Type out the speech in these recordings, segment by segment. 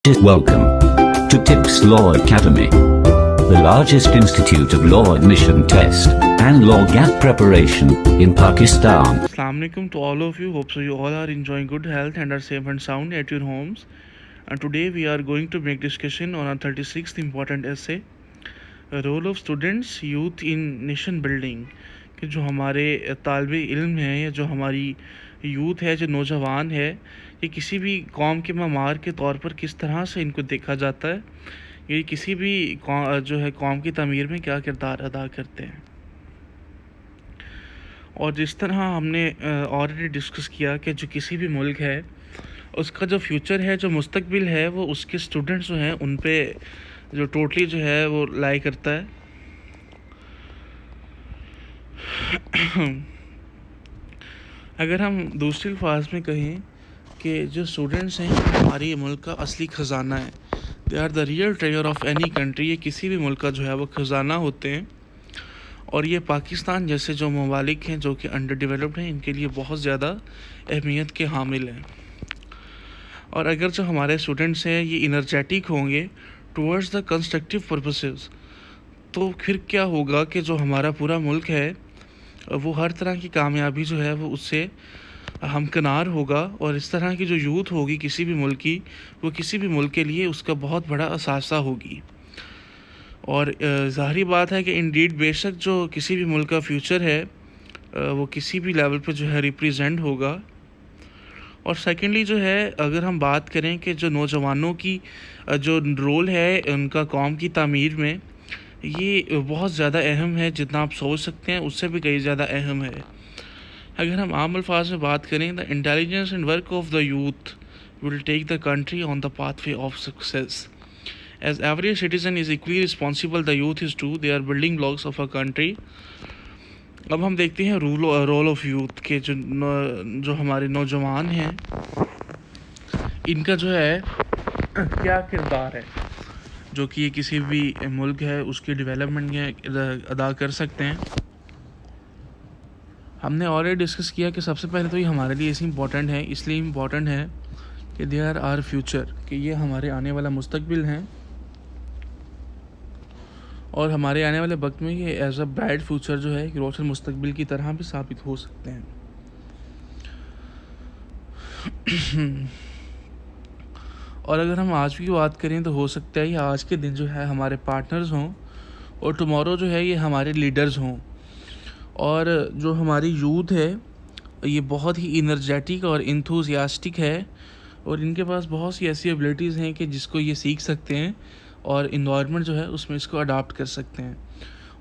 Welcome to TIPS Law Academy, the largest institute of law admission test and law gap preparation in Pakistan. Assalamu alaikum to all of you. Hope so you all are enjoying good health and are safe and sound at your homes. And today we are going to make discussion on our 36th important essay, role of students, youth in nation building. कि जो हमारे तालिबे इल्म हैं या जो हमारी youth है, जो नौजवान है, ये किसी भी कौम के ममार के तौर पर किस तरह से इनको देखा जाता है, ये किसी भी जो है कौम की तमीर में क्या किरदार अदा करते हैं। और जिस तरह हमने ऑलरेडी डिस्कस किया कि जो किसी भी मुल्क है उसका जो फ्यूचर है, जो मुस्तकबिल है, वो उसके स्टूडेंट्स जो हैं उन पे जो टोटली जो है वो लाई करता है। अगर हम दूसरे अल्फाज में कहें कि जो स्टूडेंट्स हैं हमारे मुल्क का असली ख़जाना है, they are the real treasure of any country. ये किसी भी मुल्क का जो है वो ख़जाना होते हैं। और ये पाकिस्तान जैसे जो ममालिक हैं जो कि अंडर डेवलप्ड हैं, इनके लिए बहुत ज़्यादा अहमियत के हामिल हैं। और अगर जो हमारे स्टूडेंट्स हैं ये इनर्जेटिक होंगे टुवर्ड्स द कंस्ट्रक्टिव पर्पसेस, तो फिर क्या होगा कि जो हमारा पूरा मुल्क है वो हर तरह की कामयाबी जो है वो उससे हमकिनार होगा। और इस तरह की जो यूथ होगी किसी भी मुल्क की, वो किसी भी मुल्क के लिए उसका बहुत बड़ा असासा होगी। और ज़ाहिरी बात है कि इंडीड बेशक जो किसी भी मुल्क का फ्यूचर है वो किसी भी लेवल पे जो है रिप्रेजेंट होगा। और सेकेंडली जो है अगर हम बात करें कि जो नौजवानों की जो रोल है उनका कौम की तामीर में, ये बहुत ज़्यादा अहम है। जितना आप सोच सकते हैं उससे भी कई ज़्यादा अहम है। अगर हम आम अल्फाज में बात करें, the intelligence and work of the youth will take the country on the pathway of success. As every citizen is equally responsible, the youth is too, they are building blocks of a country. अब हम देखते हैं role of youth के जो हमारे नौजवान हैं इनका जो है क्या किरदार है जो कि ये किसी भी मुल्क है उसके डेवलपमेंट में अदा कर सकते हैं। हमने ऑलरेडी डिस्कस किया कि सबसे पहले तो ये हमारे लिए इसलिए इम्पॉर्टेंट है कि दे आर आवर फ्यूचर, कि ये हमारे आने वाला मुस्तकबिल हैं। और हमारे आने वाले वक्त में ये एज अ ब्राइट फ्यूचर जो है कि रोशन मुस्तकबिल की तरह भी साबित हो सकते हैं। और अगर हम आज की बात करें तो हो सकता है ये आज के दिन जो है हमारे पार्टनर्स हों और टुमारो जो है ये हमारे लीडर्स हों। और जो हमारी यूथ है ये बहुत ही इनर्जेटिक और इंथुजियास्टिक है और इनके पास बहुत सी ऐसी एबिलिटीज़ हैं कि जिसको ये सीख सकते हैं और इन्वायरमेंट जो है उसमें इसको अडॉप्ट कर सकते हैं।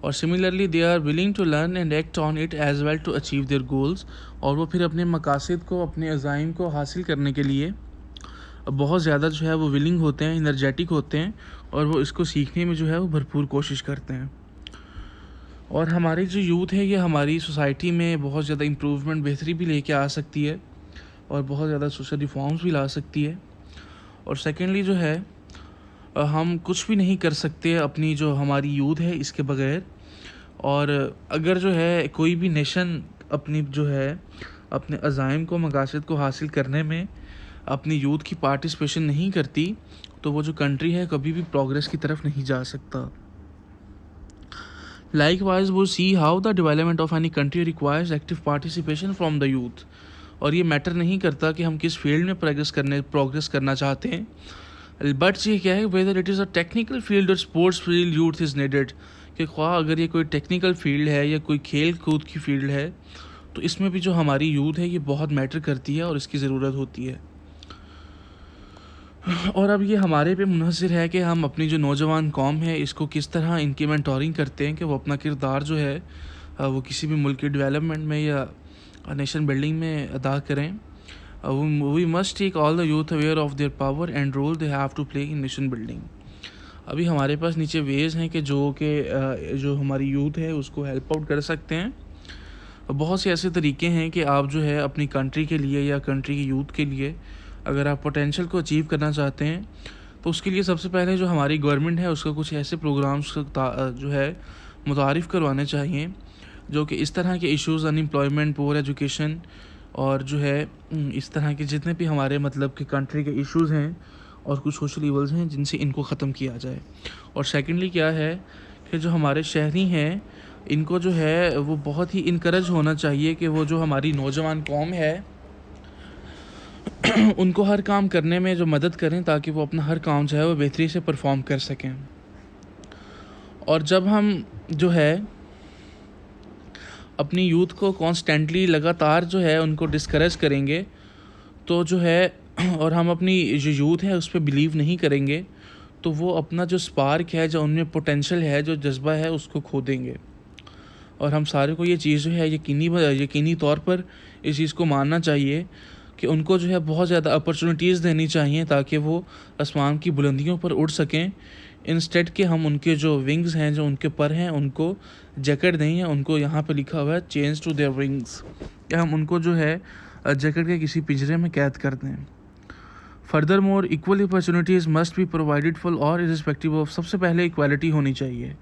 और similarly they are willing to learn and act on it as well to achieve their goals. और वो फिर अपने मकासद को, अपने अज़ाइम को हासिल करने के लिए बहुत ज़्यादा जो है वो विलिंग होते हैं, इनर्जेटिक होते हैं और वो इसको सीखने में जो है वो भरपूर कोशिश करते हैं। और हमारी जो यूथ है ये हमारी सोसाइटी में बहुत ज़्यादा इम्प्रूवमेंट, बेहतरी भी लेके आ सकती है और बहुत ज़्यादा सोशल रिफॉर्म्स भी ला सकती है। और सेकेंडली जो है हम कुछ भी नहीं कर सकते अपनी जो हमारी यूथ है इसके बगैर। और अगर जो है कोई भी नेशन अपनी जो है अपने अज़ाइम को, मकासद को हासिल करने में अपनी यूथ की पार्टिसिपेशन नहीं करती तो वो जो कंट्री है कभी भी प्रोग्रेस की तरफ नहीं जा सकता। लाइकवाइज वो see how the development of any country requires active participation from the youth. और ये मैटर नहीं करता कि हम किस फील्ड में प्रोग्रेस करना चाहते हैं, बट ये क्या है whether it is a technical field और sports field, youth is needed. कि ख्वाह अगर ये कोई टेक्निकल फील्ड है या कोई खेल कूद की फील्ड है तो इसमें भी जो हमारी यूथ है ये बहुत मैटर करती है और इसकी ज़रूरत होती है। और अब ये हमारे पे मुनहसर है कि हम अपनी जो नौजवान कौम है इसको किस तरह इनकी मेंटोरिंग करते हैं कि वो अपना किरदार जो है वो किसी भी मुल्क के डेवलपमेंट में या नेशन बिल्डिंग में अदा करें। We must take all the youth aware of their power and role they have to play in nation building. अभी हमारे पास नीचे वेज हैं कि जो हमारी यूथ है उसको हेल्प आउट कर सकते हैं। बहुत से ऐसे तरीके हैं कि आप जो है अपनी कंट्री के लिए या कंट्री की यूथ के लिए अगर आप पोटेंशियल को अचीव करना चाहते हैं तो उसके लिए सबसे पहले जो हमारी गवर्नमेंट है उसका कुछ ऐसे प्रोग्राम्स जो है मुतारिफ़ करवाने चाहिए जो कि इस तरह के इश्यूज़, अनएम्प्लॉयमेंट, पुअर एजुकेशन और जो है इस तरह के जितने भी हमारे मतलब कि कंट्री के इश्यूज़ हैं और कुछ सोशल ईवल्स हैं जिनसे इनको ख़त्म किया जाए। और सेकेंडली क्या है कि जो हमारे शहरी हैं इनको जो है वो बहुत ही इनकरेज होना चाहिए कि वो जो हमारी नौजवान कौम है उनको हर काम करने में जो मदद करें ताकि वो अपना हर काम जो है वो बेहतरी से परफॉर्म कर सकें। और जब हम जो है अपनी यूथ को कॉन्स्टेंटली लगातार जो है उनको डिस्करेज करेंगे तो जो है और हम अपनी जो यूथ है उस पर बिलीव नहीं करेंगे तो वो अपना जो स्पार्क है, जो उनमें पोटेंशियल है, जो जज्बा है उसको खो देंगे। और हम सारे को ये चीज़ जो है यकीनी तौर पर इस चीज़ को मानना चाहिए कि उनको जो है बहुत ज़्यादा अपॉर्चुनिटीज़ देनी चाहिए ताकि वो आसमान की बुलंदियों पर उड़ सकें, इंस्टेड के हम उनके जो विंग्स हैं, जो उनके पर हैं, उनको जैकेट दें या उनको यहाँ पे लिखा हुआ है चेंज टू देयर विंग्स, या हम उनको जो है जैकेट के किसी पिंजरे में कैद कर दें। Further more equal opportunities must be provided for all irrespective of, सबसे पहले इक्वालिटी होनी चाहिए।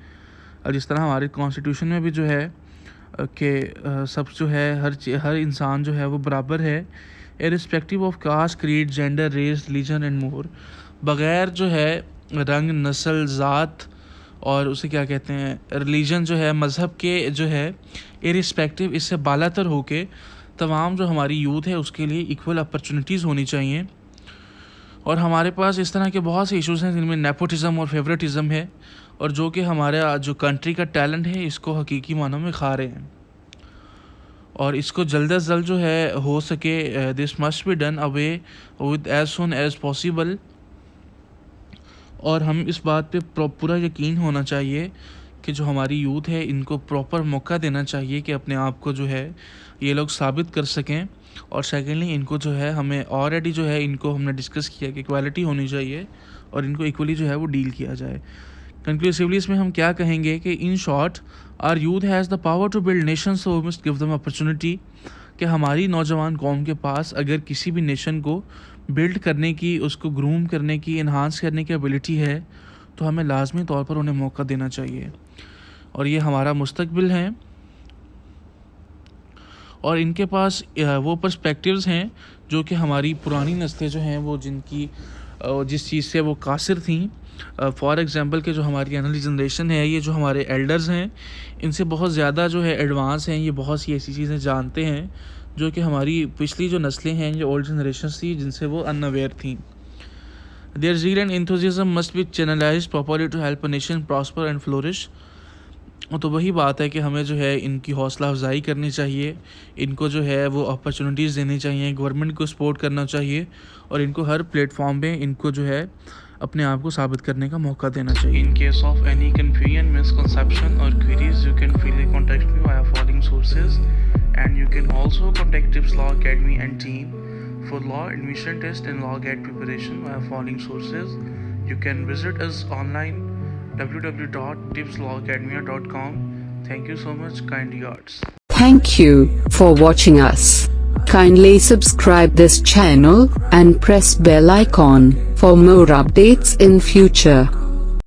और जिस तरह हमारे कॉन्स्टिट्यूशन में भी जो है कि सब जो है हर इंसान जो है वो बराबर है, irrespective of caste, creed, gender, race, religion and more, बग़ैर जो है रंग, नस्ल, ज़ात और उसे क्या कहते हैं रिलीजन जो है, मज़हब के जो है इरिस्पेक्टिव, इससे बालातर होके तमाम जो हमारी यूथ है उसके लिए इक्वल अपॉर्चुनिटीज़ होनी चाहिए। और हमारे पास इस तरह के बहुत से इश्यूज़ हैं जिनमें नेपोटिज़म और फेवरेटिज़म है और जो कि हमारे जो कंट्री का टैलेंट है इसको हकीकी मानों में खा रहे हैं। और इसको जल्द अज जल्द जो है हो सके this must be done away with as soon as possible. और हम इस बात पे पूरा यकीन होना चाहिए कि जो हमारी यूथ है इनको प्रॉपर मौका देना चाहिए कि अपने आप को जो है ये लोग साबित कर सकें। और सेकेंडली इनको जो है हमें ऑलरेडी जो है इनको हमने डिस्कस किया कि इक्वालिटी होनी चाहिए और इनको इक्वली जो है वो डील किया जाए। कंक्लूसिवली इसमें हम क्या कहेंगे कि in short our youth has the power to build nation, so we must give them opportunity. कि हमारी नौजवान कौम के पास अगर किसी भी नेशन को बिल्ड करने की, उसको ग्रूम करने की, इन्हांस करने की एबिलिटी है तो हमें लाजमी तौर पर उन्हें मौका देना चाहिए। और ये हमारा मुस्तकबिल है और इनके पास वो पर्सपेक्टिव्स हैं जो कि हमारी पुरानी नस्लें जो हैं वो जिस चीज़ से वो कासिर थी। फॉर एग्ज़ाम्पल के जो हमारी आने वाली जनरेशन है, ये जो हमारे एल्डर्स हैं इनसे बहुत ज़्यादा जो है एडवांस हैं, ये बहुत सी ऐसी चीज़ें जानते हैं जो कि हमारी पिछली जो नस्लें हैं, जो ओल्ड जनरेशन थी, जिनसे वो अनअवेयर थी। Their zeal and enthusiasm must be channelised properly to help a nation prosper and flourish. तो वही बात है कि हमें जो है इनकी हौसला अफजाई करनी चाहिए, इनको जो है वो अपॉर्चुनिटीज़ देनी चाहिए, गवर्नमेंट को सपोर्ट करना चाहिए और इनको हर प्लेटफॉर्म पे इनको जो है अपने आप को साबित करने का मौका देना चाहिए। In case of any confusion, misconception और queries you can freely contact me via following sources and you can also contact Tips Law Academy and team for law admission test and law gate preparation via following sources. You can visit us online www.tipslawacademia.com. Thank you so much, kind regards. Thank you for watching us. Kindly subscribe this channel and press bell icon for more updates in future.